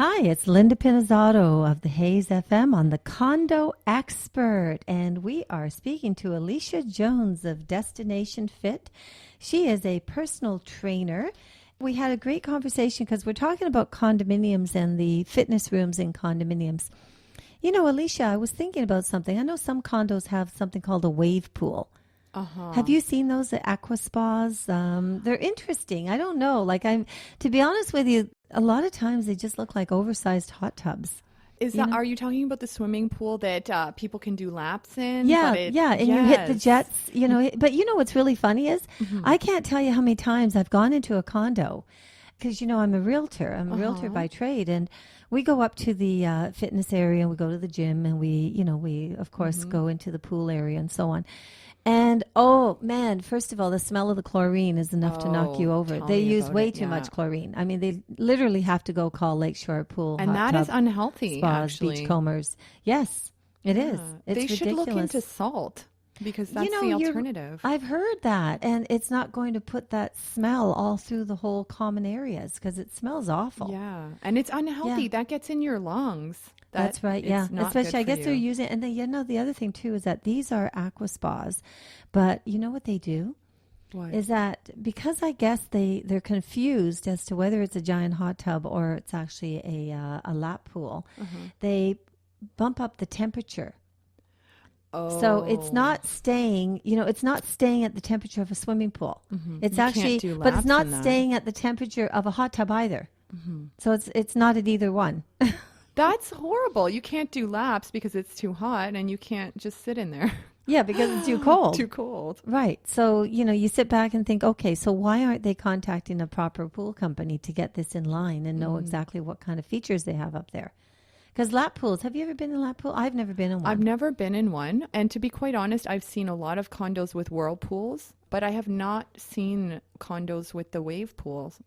Hi, it's Linda Pinizzato of the Hayes FM on the Condo Expert, and we are speaking to Alicia Jones of Destination Fit. She is a personal trainer. We had a great conversation because we're talking about condominiums and the fitness rooms in condominiums. You know, Alicia, I was thinking about something. I know some condos have something called a wave pool. Uh-huh. Have you seen those at Aqua spas? They're interesting. I don't know. To be honest with you, a lot of times they just look like oversized hot tubs. Are you talking about the swimming pool that people can do laps in? Yeah, and you hit the jets, But you know what's really funny is I can't tell you how many times I've gone into a condo because, I'm a realtor. I'm a realtor by trade, and we go up to the fitness area and we go to the gym and we of course go into the pool area and so on. And oh man, first of all, the smell of the chlorine is enough to knock you over. They use way too much chlorine. I mean, they literally have to go call Lakeshore Pool, and that is unhealthy. Spas, actually, beachcombers. Yes, it is. It's they should ridiculous. look into salt because that's the alternative. I've heard that, and it's not going to put that smell all through the whole common areas because it smells awful. Yeah, and it's unhealthy. That gets in your lungs. That's right. Yeah. Especially, I guess you. they're using, and then, the other thing too is that these are aqua spas, but you know what they do? What? Is that because I guess they're confused as to whether it's a giant hot tub or it's actually a lap pool. They bump up the temperature. So it's not staying, it's not staying at the temperature of a swimming pool. It's but it's not staying at the temperature of a hot tub either. So it's not at either one. That's horrible. You can't do laps because it's too hot, and you can't just sit in there. Yeah, because it's too cold. Too cold. Right. So, you sit back and think, okay, so why aren't they contacting a proper pool company to get this in line and know exactly what kind of features they have up there? Because lap pools, have you ever been in a lap pool? I've never been in one. I've never been in one. And to be quite honest, I've seen a lot of condos with whirlpools, but I have not seen condos with the wave pools.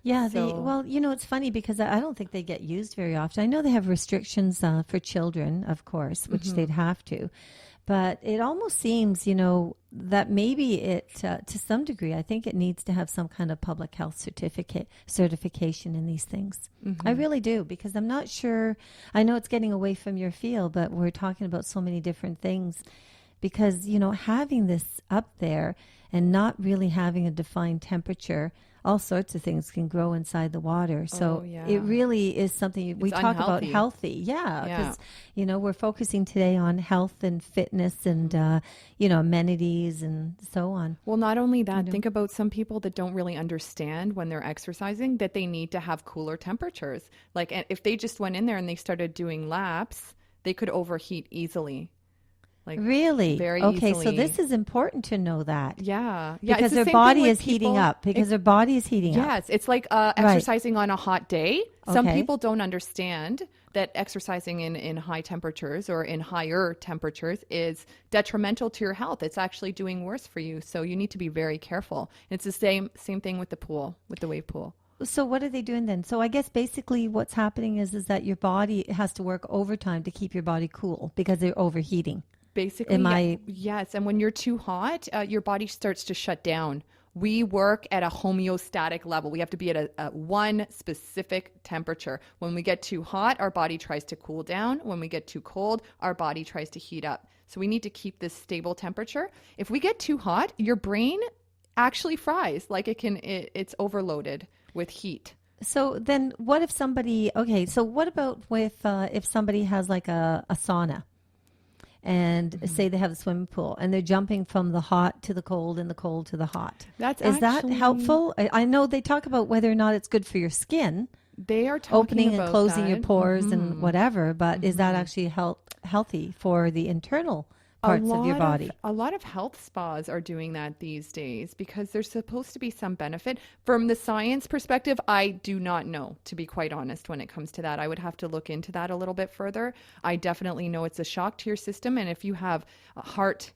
Yeah, it's funny because I don't think they get used very often. I know they have restrictions for children, of course, which they'd have to. But it almost seems, that maybe it, to some degree, I think it needs to have some kind of public health certification in these things. I really do, because I'm not sure. I know it's getting away from your field, but we're talking about so many different things. Because, having this up there and not really having a defined temperature, all sorts of things can grow inside the water. So it really is something we talk about healthy. Yeah. Because, we're focusing today on health and fitness and, amenities and so on. Well, not only that, think about some people that don't really understand when they're exercising that they need to have cooler temperatures. Like if they just went in there and they started doing laps, they could overheat easily. Really? Very okay, easily. So this is important to know that. Yeah. Because their body is heating up. Because their body is heating up. Yes. It's like exercising on a hot day. Some Okay. people don't understand that exercising in high temperatures or in higher temperatures is detrimental to your health. It's actually doing worse for you. So you need to be very careful. It's the same thing with the pool, with the wave pool. So what are they doing then? So I guess basically what's happening is that your body has to work overtime to keep your body cool because they're overheating. Basically, yes. And when you're too hot, your body starts to shut down. We work at a homeostatic level. We have to be at a one specific temperature. When we get too hot, our body tries to cool down. When we get too cold, our body tries to heat up. So we need to keep this stable temperature. If we get too hot, your brain actually fries. It's overloaded with heat. So then what if somebody, what about if somebody has like a sauna? And say they have a swimming pool and they're jumping from the hot to the cold and the cold to the hot. Is that helpful? I know they talk about whether or not it's good for your skin. They are talking opening about and closing your pores and whatever, but is that actually healthy for the internal parts of your body? A lot of health spas are doing that these days because there's supposed to be some benefit. From the science perspective, I do not know, to be quite honest, when it comes to that. I would have to look into that a little bit further. I definitely know it's a shock to your system. And if you have heart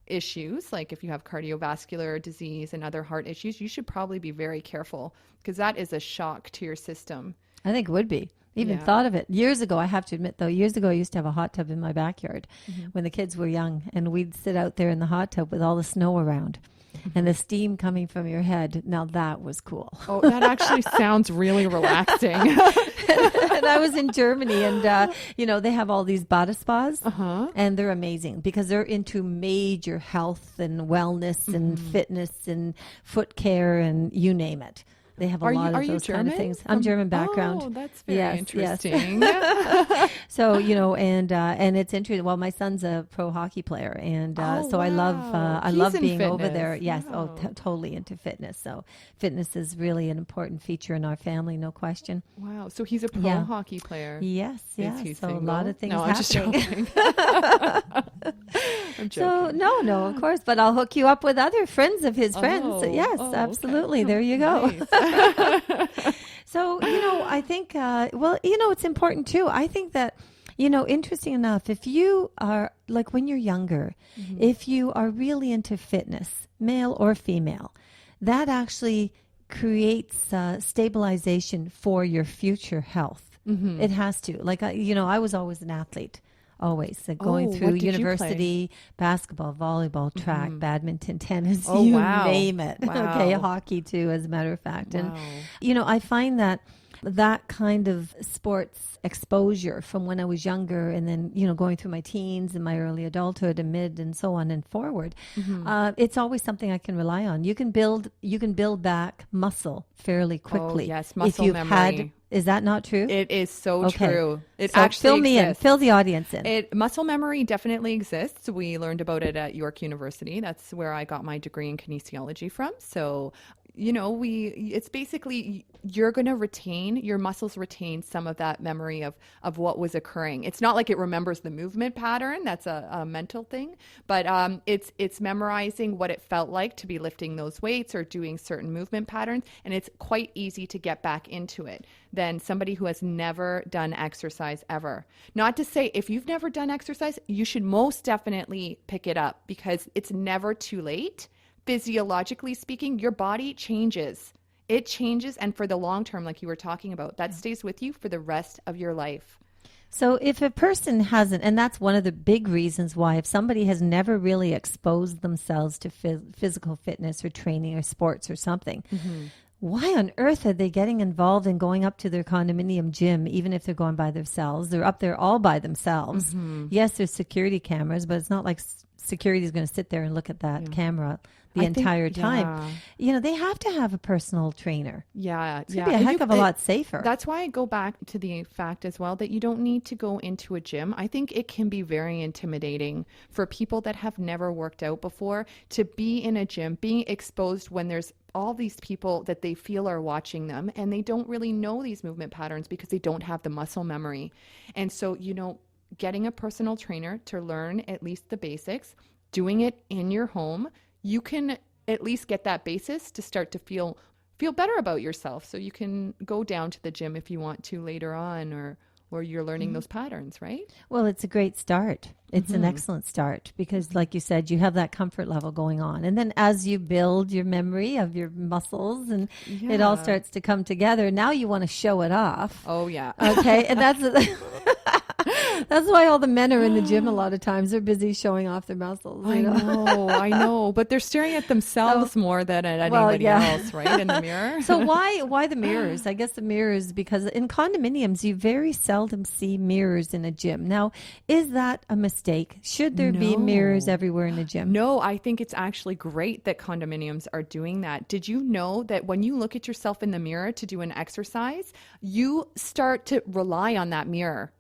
issues, like if you have cardiovascular disease and other heart issues, you should probably be very careful because that is a shock to your system. I think it would be. Even thought of it. Years ago, I have to admit, though, I used to have a hot tub in my backyard when the kids were young, and we'd sit out there in the hot tub with all the snow around. and the steam coming from your head. Now that was cool. Oh, that actually sounds really relaxing. And I was in Germany, and they have all these bada spas, and they're amazing because they're into major health and wellness and fitness and foot care and you name it. They have a lot of those kind of things. I'm German background. Oh, that's very interesting. Yes. So, and it's interesting. Well, my son's a pro hockey player, and so I love being over there. Yes. Wow. Totally into fitness. So fitness is really an important feature in our family, no question. Wow. So he's a pro hockey player. Yes. Yeah. So single? A lot of things no, happening. I'm joking. So no, of course, but I'll hook you up with other friends of his friends. Yes, absolutely. Okay. There you go. Nice. So, I think, it's important too. I think that, interesting enough, if you are like when you're younger, if you are really into fitness, male or female, that actually creates stabilization for your future health. It has to. Like, I was always an athlete. Always going through university, basketball, volleyball, track, badminton, tennis, you name it. Wow. Okay, hockey too, as a matter of fact. Wow. And, I find that kind of sports exposure from when I was younger and then, going through my teens and my early adulthood and mid and so on and forward, it's always something I can rely on. You can build back muscle fairly quickly. Oh, yes, muscle memory. Is that not true? It is so true. It so actually fill me exists. in. Fill the audience in. Muscle memory definitely exists. We learned about it at York University. That's where I got my degree in kinesiology from. So, it's basically you're going to your muscles retain some of that memory of what was occurring. It's not like it remembers the movement pattern. That's a mental thing, but it's memorizing what it felt like to be lifting those weights or doing certain movement patterns. And it's quite easy to get back into it than somebody who has never done exercise ever. Not to say if you've never done exercise, you should most definitely pick it up because it's never too late. Physiologically speaking, your body changes. It changes. And for the long term, like you were talking about, that stays with you for the rest of your life. So if a person hasn't, and that's one of the big reasons why, if somebody has never really exposed themselves to physical fitness or training or sports or something, why on earth are they getting involved in going up to their condominium gym, even if they're going by themselves? They're up there all by themselves. Yes, there's security cameras, but it's not like security is going to sit there and look at that camera the entire time. They have to have a personal trainer. Yeah. It's going to be a heck of a lot safer. That's why I go back to the fact as well that you don't need to go into a gym. I think it can be very intimidating for people that have never worked out before to be in a gym, being exposed when there's all these people that they feel are watching them and they don't really know these movement patterns because they don't have the muscle memory. And so, getting a personal trainer to learn at least the basics, doing it in your home, you can at least get that basis to start to feel better about yourself. So you can go down to the gym if you want to later on or you're learning those patterns, right? Well, it's a great start. It's an excellent start because, like you said, you have that comfort level going on. And then as you build your memory of your muscles and it all starts to come together, now you want to show it off. Oh, yeah. Okay. And that's why all the men are in the gym a lot of times. They're busy showing off their muscles. I know. But they're staring at themselves more than at anybody else, right? In the mirror. So why the mirrors? I guess the mirrors, because in condominiums, you very seldom see mirrors in a gym. Now, is that a mistake? Should there be mirrors everywhere in the gym? No, I think it's actually great that condominiums are doing that. Did you know that when you look at yourself in the mirror to do an exercise, you start to rely on that mirror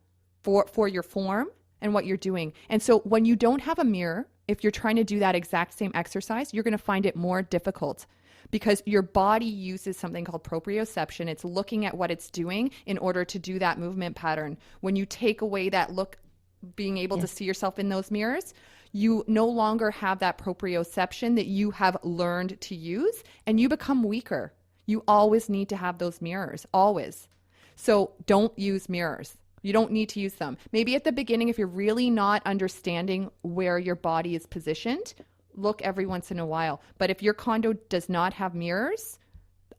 for your form and what you're doing. And so when you don't have a mirror, if you're trying to do that exact same exercise, you're going to find it more difficult because your body uses something called proprioception. It's looking at what it's doing in order to do that movement pattern. When you take away that look, being able to see yourself in those mirrors, you no longer have that proprioception that you have learned to use and you become weaker. You always need to have those mirrors, always. So don't use mirrors. You don't need to use them. Maybe at the beginning, if you're really not understanding where your body is positioned, look every once in a while. But if your condo does not have mirrors,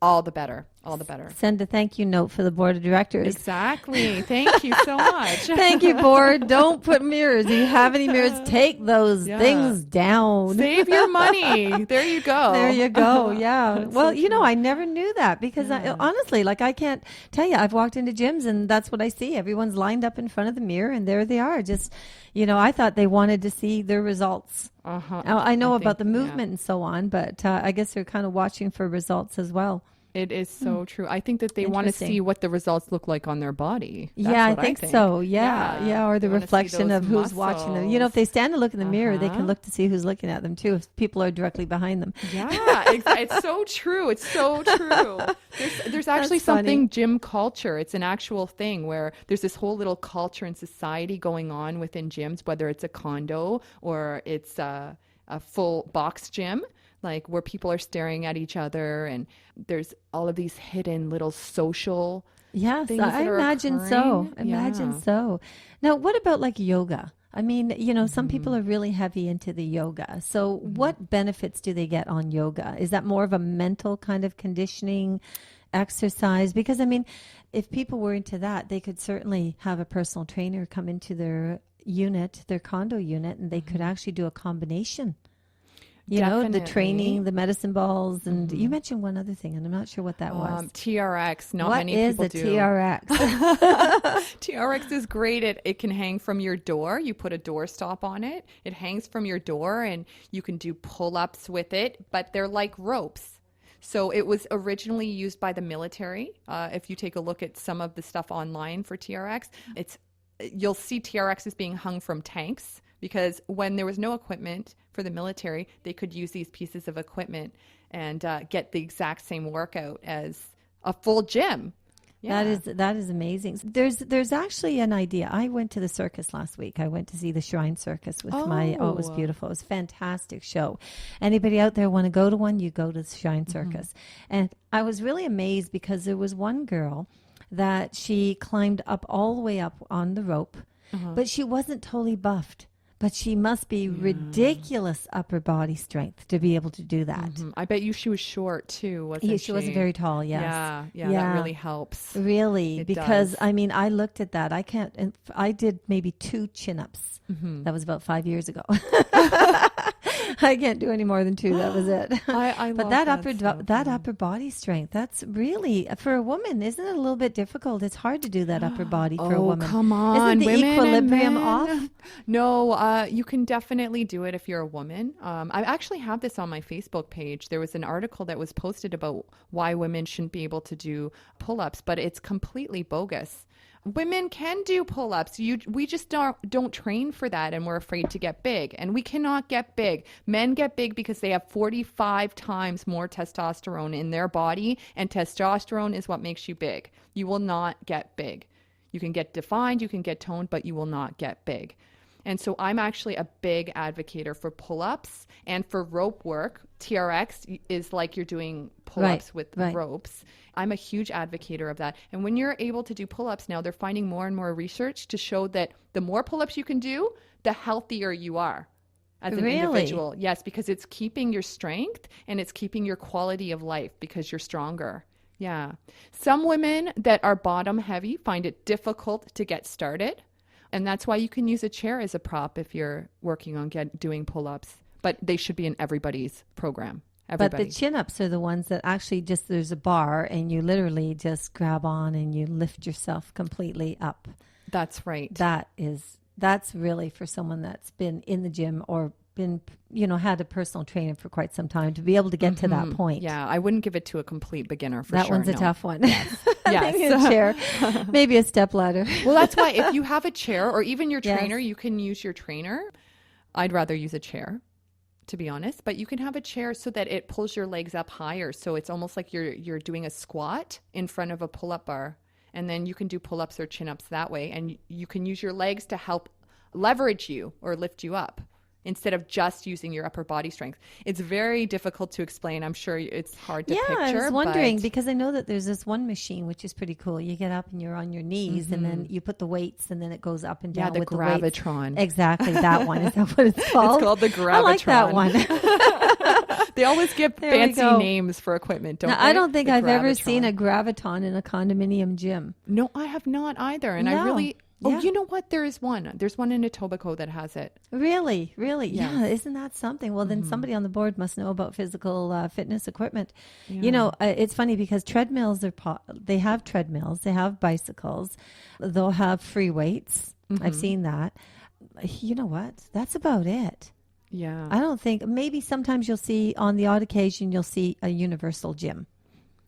all the better. all the better. Send a thank you note for the board of directors. Exactly. Thank you so much. Thank you, board. Don't put mirrors. If you have any mirrors, take those things down. Save your money. There you go. There you go. Yeah. Well, I never knew that because honestly, like I can't tell you, I've walked into gyms and that's what I see. Everyone's lined up in front of the mirror and there they are. Just, I thought they wanted to see their results. Now, I know about the movement and so on, but I guess they're kind of watching for results as well. It is so true. I think that they want to see what the results look like on their body. That's I think so. Yeah. Or the reflection of who's watching them. If they stand and look in the mirror, they can look to see who's looking at them too, if people are directly behind them. Yeah, it's so true. It's so true. There's actually something gym culture. It's an actual thing where there's this whole little culture and society going on within gyms, whether it's a condo or it's a full box gym. Like where people are staring at each other and there's all of these hidden little social things that I imagine occurring. Imagine so. Now, what about like yoga? I mean, some people are really heavy into the yoga. So what benefits do they get on yoga? Is that more of a mental kind of conditioning exercise? Because, I mean, if people were into that, they could certainly have a personal trainer come into their unit, their condo unit, and they could actually do a combination. The training, the medicine balls, and you mentioned one other thing, and I'm not sure what that was. TRX. Many people do. TRX? TRX is great. It can hang from your door. You put a door stop on it. It hangs from your door, and you can do pull-ups with it, but they're like ropes. So it was originally used by the military. If you take a look at some of the stuff online for TRX, you'll see TRX is being hung from tanks. Because when there was no equipment for the military, they could use these pieces of equipment and get the exact same workout as a full gym. Yeah. That is amazing. There's actually an idea. I went to the circus last week. I went to see the Shrine Circus with it was beautiful. It was a fantastic show. Anybody out there want to go to one, you go to the Shrine Circus. And I was really amazed because there was one girl that she climbed up all the way up on the rope, but she wasn't totally buffed. But she must be ridiculous upper body strength to be able to do that. I bet you she was short too, wasn't she? She wasn't very tall, yes. Yeah, that really helps. Really, because does. I mean, I looked at that. I did maybe 2 chin-ups. That was about 5 years ago. I can't do any more than 2. That was it. I but love that upper body strength, that's really, for a woman, isn't it a little bit difficult? It's hard to do that upper body for a woman. Oh, come on. Isn't the women equilibrium off? No, you can definitely do it if you're a woman. I actually have this on my Facebook page. There was an article that was posted about why women shouldn't be able to do pull-ups, but it's completely bogus. Women can do pull-ups. We just don't train for that, and we're afraid to get big. And we cannot get big. Men get big because they have 45 times more testosterone in their body, and testosterone is what makes you big. You will not get big. You can get defined, you can get toned, but you will not get big. And so I'm actually a big advocator for pull-ups and for rope work. TRX is like you're doing pull-ups with ropes. I'm a huge advocator of that. And when you're able to do pull-ups now, they're finding more and more research to show that the more pull-ups you can do, the healthier you are as an individual. Yes, because it's keeping your strength and it's keeping your quality of life because you're stronger. Yeah. Some women that are bottom heavy find it difficult to get started. And that's why you can use a chair as a prop if you're working on doing pull-ups. But they should be in everybody's program. Everybody. But the chin-ups are the ones that actually just, there's a bar and you literally just grab on and you lift yourself completely up. That's right. That's really for someone that's been in the gym or been, had a personal trainer for quite some time to be able to get to that point. Yeah, I wouldn't give it to a complete beginner for that sure. That one's a tough one. Yes. Maybe a chair, maybe a step ladder. Well, that's why if you have a chair or even your trainer, you can use your trainer. I'd rather use a chair, to be honest, but you can have a chair so that it pulls your legs up higher. So it's almost like you're doing a squat in front of a pull-up bar. And then you can do pull-ups or chin-ups that way. And you can use your legs to help leverage you or lift you up instead of just using your upper body strength. It's very difficult to explain. I'm sure it's hard to picture. I was wondering because I know that there's this one machine which is pretty cool. You get up and you're on your knees and then you put the weights and then it goes up and down with the Gravitron. Exactly, that one. Is that what it's called? It's called the Gravitron. I like that one. They always give fancy names for equipment, don't now, they? I don't think The I've ever Gravitron. seen a Graviton in a condominium gym. No, I have not either. And I No. really... Oh, Yeah. you know what? There is one. There's one in Etobicoke that has it. Really? Really? Yes. Yeah. Isn't that something? Well, then somebody on the board must know about physical fitness equipment. Yeah. You know, it's funny because treadmills they have treadmills, they have bicycles, they'll have free weights. I've seen that. You know what? That's about it. Yeah. I don't think, maybe sometimes you'll see, on the odd occasion, you'll see a universal gym.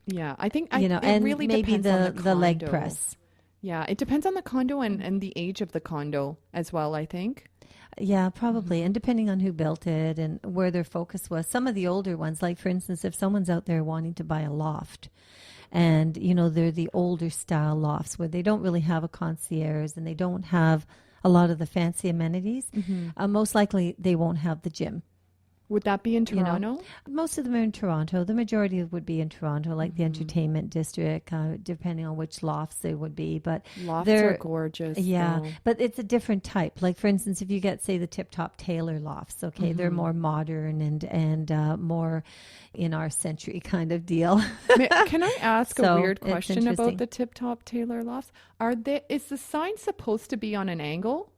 Yeah. I think You know, it and really maybe depends on the leg condo. press. Yeah. It depends on the condo and the age of the condo as well, I think. Yeah, probably. And depending on who built it and where their focus was. Some of the older ones, like for instance, if someone's out there wanting to buy a loft and, you know, they're the older style lofts where they don't really have a concierge and they don't have a lot of the fancy amenities, most likely they won't have the gym. Would that be in You know, Toronto? most of them are in Toronto. The majority would be in Toronto, like the entertainment district, depending on which lofts they would be. But Lofts they're are gorgeous. yeah, though. but it's a different type. Like for instance, if you get say the Tip Top Taylor lofts, okay, they're more modern and more in our century kind of deal. Can I ask So, a weird it's question about interesting. the Tip Top Taylor lofts? Is the sign supposed to be on an angle?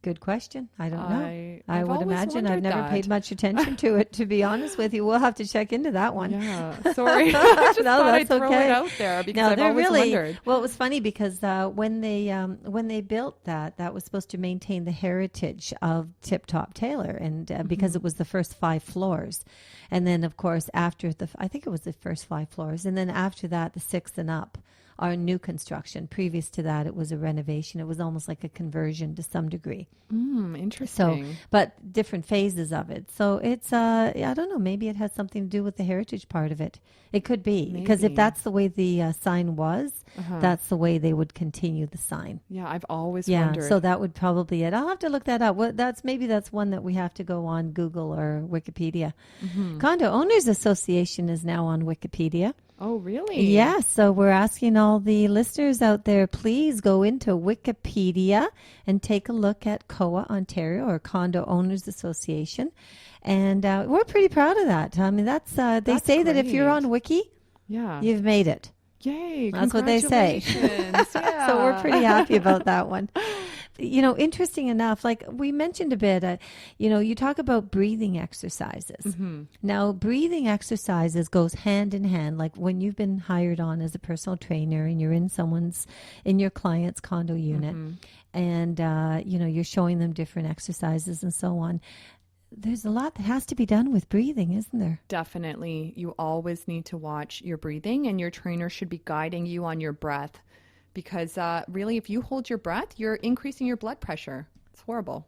Good question. I don't know. I I've would always imagine. I've wondered never that. paid much attention to it, to be honest with you. We'll have to check into that one. Yeah, sorry. I just No, thought I'd that's throw okay. it out there because No, I've they're always really wondered. well. It was funny because when they built that was supposed to maintain the heritage of Tip Top Taylor, and because it was the first 5 floors, and then of course after I think it was the first 5 floors, and then after that the 6th and up are new construction. Previous to that, it was a renovation. It was almost like a conversion to some degree. So, Interesting. but different phases of it. So it's, I don't know, maybe it has something to do with the heritage part of it. It could be. Because if Maybe. that's the way the sign was, that's the way they would continue the sign. Yeah, I've always Yeah, wondered. so that would probably it. I'll have to look that up. Maybe that's one that we have to go on Google or Wikipedia. Condo Owners Association is now on Wikipedia. Oh, really? Yeah, so we're asking all the listeners out there, please go into Wikipedia and take a look at COA Ontario, or Condo Owners Association. And we're pretty proud of that. I mean, they That's say that if you're great. on Wiki, Yeah. you've made it. Yay. That's what they say. Congratulations. Yeah. So we're pretty happy about that one. You know, interesting enough, like we mentioned a bit, you talk about breathing exercises. Now, breathing exercises goes hand in hand. Like when you've been hired on as a personal trainer and you're in your client's condo unit and, you're showing them different exercises and so on. There's a lot that has to be done with breathing, isn't there? Definitely. You always need to watch your breathing, and your trainer should be guiding you on your breath. Because really, if you hold your breath, you're increasing your blood pressure. It's horrible.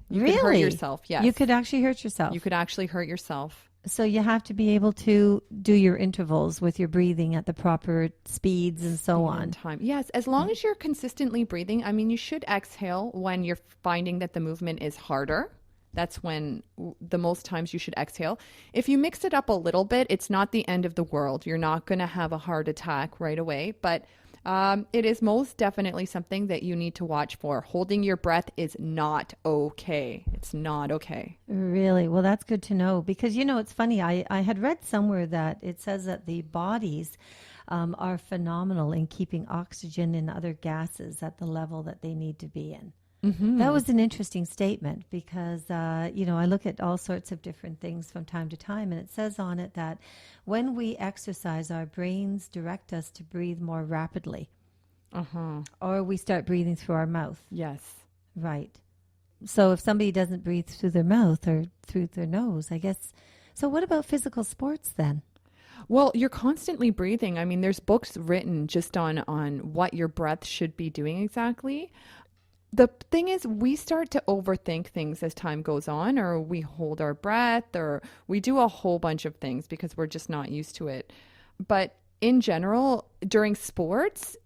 You could hurt yourself. Yes. You could actually hurt yourself. You could actually hurt yourself. So you have to be able to do your intervals with your breathing at the proper speeds and so on. Time. Yes, as long as you're consistently breathing. I mean, you should exhale when you're finding that the movement is harder. That's when the most times you should exhale. If you mix it up a little bit, it's not the end of the world. You're not going to have a heart attack right away, but it is most definitely something that you need to watch for. Holding your breath is not okay. It's not okay. Really? Well, that's good to know because, it's funny. I had read somewhere that it says that the bodies are phenomenal in keeping oxygen and other gases at the level that they need to be in. That was an interesting statement because, I look at all sorts of different things from time to time, and it says on it that when we exercise, our brains direct us to breathe more rapidly. Or we start breathing through our mouth. Yes. Right. So if somebody doesn't breathe through their mouth or through their nose, I guess. So what about physical sports then? Well, you're constantly breathing. I mean, there's books written just on what your breath should be doing exactly. The thing is, we start to overthink things as time goes on, or we hold our breath, or we do a whole bunch of things because we're just not used to it. But in general, during sports,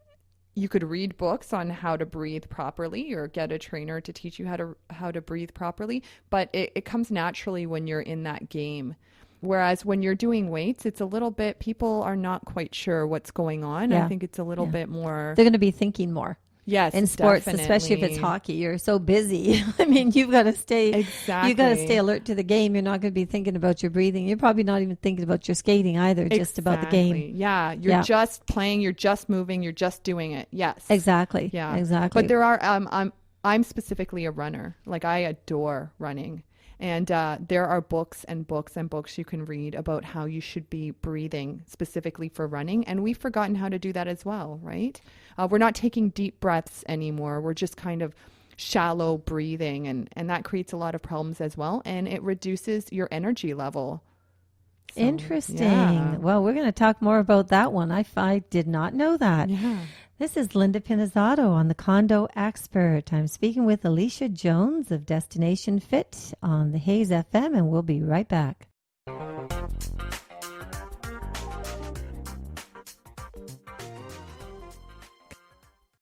you could read books on how to breathe properly or get a trainer to teach you how to breathe properly. But it comes naturally when you're in that game. Whereas when you're doing weights, it's a little bit, people are not quite sure what's going on. Yeah. I think it's a little bit more... They're going to be thinking more. Yes, in sports, especially if it's definitely. hockey. You're so busy. I mean, you got to stay Exactly. alert to the game. You're not going to be thinking about your breathing. You're probably not even thinking about your skating either, just about the game. Exactly. Yeah. You're Yeah, just playing, you're just moving, you're just doing it. Yes. exactly. Yeah. But Exactly. there are I'm specifically a runner. Like I adore running. And there are books and books and books you can read about how you should be breathing specifically for running. And we've forgotten how to do that as well, right? We're not taking deep breaths anymore. We're just kind of shallow breathing. And that creates a lot of problems as well. And it reduces your energy level. So, yeah. Interesting. Well, we're going to talk more about that one. I did not know that. Yeah. This is Linda Pinizzotto on the Condo Expert. I'm speaking with Alicia Jones of Destination Fit on the Hayes FM, and we'll be right back.